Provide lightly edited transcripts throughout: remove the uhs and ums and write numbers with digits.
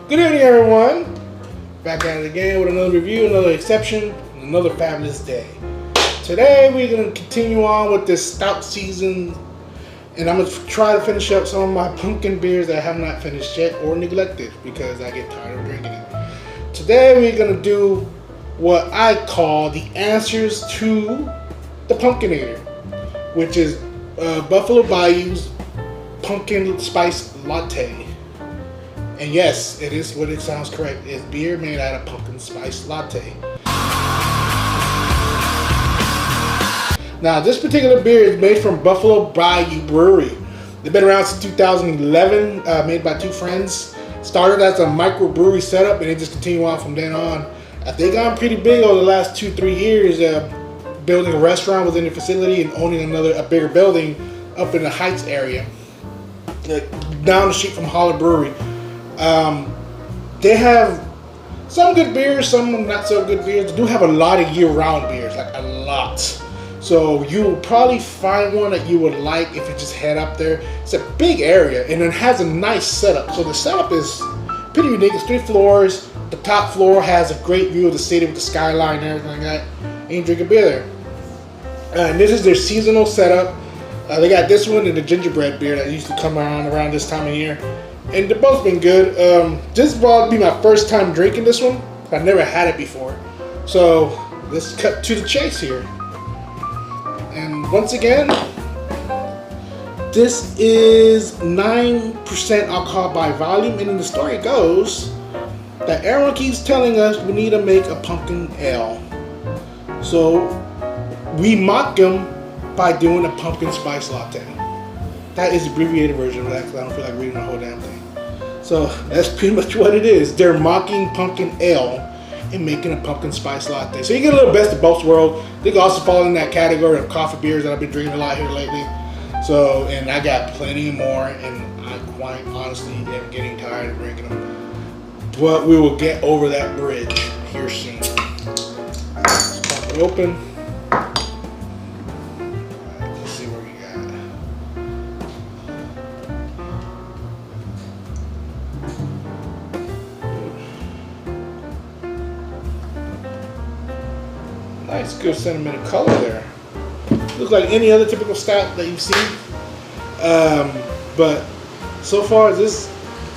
Good evening, everyone. Back at it again with another review, another exception, and another fabulous day. Today, we're going to continue on with this stout season, and I'm going to try to finish up some of my pumpkin beers that I have not finished yet or neglected because I get tired of drinking it. Today, we're going to do what I call the answers to the Pumpkinator, which is Buffalo Bayou's Pumkin Spice Latte. And yes, it is what it sounds correct. It's beer made out of pumpkin spice latte. Now, this particular beer is made from Buffalo Bayou Brewery. They've been around since 2011, made by two friends. Started as a microbrewery setup, and they just continue on from then on. They've gone pretty big over the last 2-3 years, building a restaurant within the facility and owning a bigger building up in the Heights area, down the street from Holler Brewery. They have some good beers, some not so good beers. They do have a lot of year-round beers, like a lot. So you will probably find one that you would like if you just head up there. It's a big area and it has a nice setup. So the setup is pretty unique. It's 3 floors. The top floor has a great view of the city with the skyline and everything like that. And you drink a beer there. And this is their seasonal setup. They got this one and the gingerbread beer that used to come around this time of year. And they've both been good. This will probably be my first time drinking this one. I've never had it before. So let's cut to the chase here. And once again, this is 9% alcohol by volume. And in the story goes that everyone keeps telling us we need to make a pumpkin ale. So we mock them by doing a pumpkin spice latte. That is the abbreviated version of that because I don't feel like reading the whole damn thing. So that's pretty much what it is. They're mocking pumpkin ale and making a pumpkin spice latte. So you get a little best of both worlds. They can also fall in that category of coffee beers that I've been drinking a lot here lately. So, and I got plenty more, and I quite honestly am getting tired of drinking them. But we will get over that bridge here soon. Let's pop it open. Nice, good sentiment of color there. Looks like any other typical stout that you've seen. But so far, this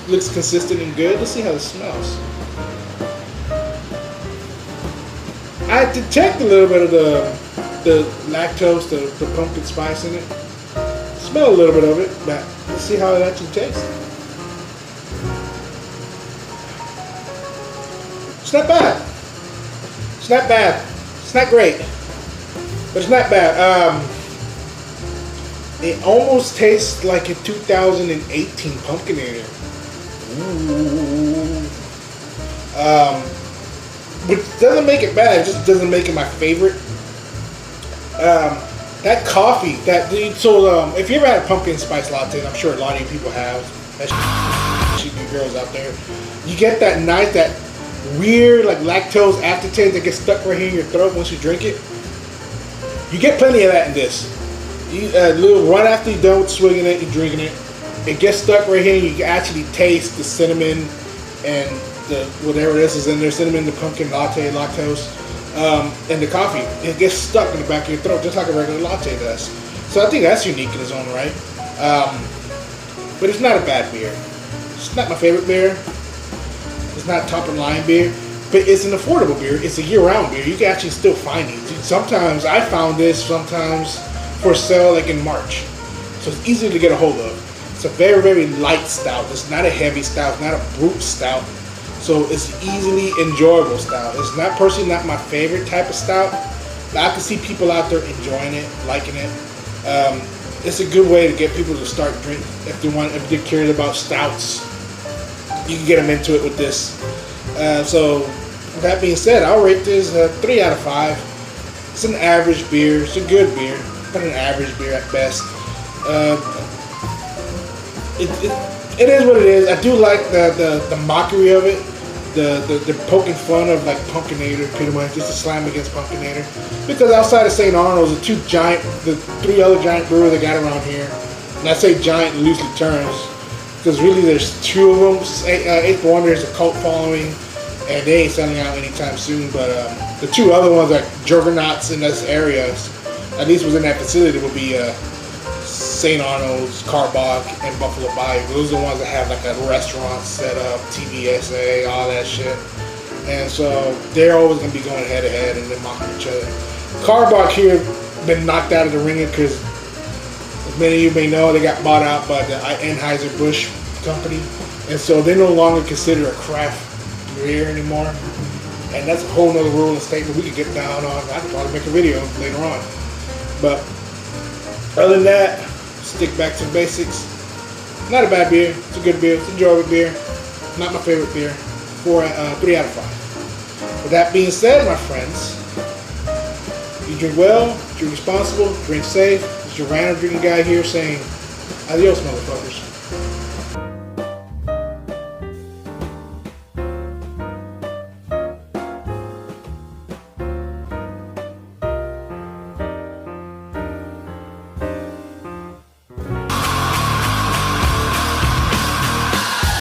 looks consistent and good. Let's see how it smells. I detect a little bit of the lactose, the pumpkin spice in it. Smell a little bit of it, but let's see how it actually tastes. It's not bad. It's not bad. It's not great, but it's not bad. It almost tastes like a 2018 Pumpkinator. Ooh. Which doesn't make it bad. It just doesn't make it my favorite. That coffee, if you ever had a pumpkin spice latte, and I'm sure a lot of you people have, especially you girls out there, you get that nice, that weird like lactose aftertaste that gets stuck right here in your throat once you drink it. You get plenty of that in this. Right after you're done with swinging it, you're drinking it, it gets stuck right here and you can actually taste the cinnamon and the whatever this is in there, cinnamon, the pumpkin latte, lactose, and the coffee. It gets stuck in the back of your throat just like a regular latte does. So I think that's unique in its own right. But it's not a bad beer. It's not my favorite beer. It's not top of the line beer, but it's an affordable beer. It's a year-round beer. You can actually still find it. Sometimes I found this for sale like in March, so it's easy to get a hold of. It's a very, very light stout. It's not a heavy stout. It's not a brute stout, so it's easily enjoyable stout. It's not personally not my favorite type of stout, but I can see people out there enjoying it, liking it. It's a good way to get people to start drinking if they're curious about stouts. You can get them into it with this. So, with that being said, I'll rate this 3 out of 5. It's an average beer. It's a good beer, but an average beer at best. It is what it is. I do like the mockery of it, the poking fun of like Pumpkinator, pretty much just a slam against Pumpkinator. Because outside of St. Arnold's, the 3 other giant brewers they got around here, and I say giant in loosely terms. because really there's two of them. Eighth Wonder is a cult following, and they ain't selling out anytime soon. But the two other ones, like juggernauts in this area, at least within that facility, will be St. Arnold's, Carbach, and Buffalo Bayou. Those are the ones that have like a restaurant set up, TVSA, all that shit. And so they're always going to be going head to head and then mocking each other. Carbach here been knocked out of the ring because, as many of you may know, they got bought out by the Anheuser-Busch company. And so they're no longer considered a craft beer anymore. And that's a whole nother rule and statement we could get down on. I could probably make a video later on. But other than that, stick back to the basics. Not a bad beer. It's a good beer. It's an enjoyable beer. Not my favorite beer. 3 out of 5. With that being said, my friends, you drink well, drink responsible, drink safe. It's your random drinking guy here saying, adios, motherfuckers.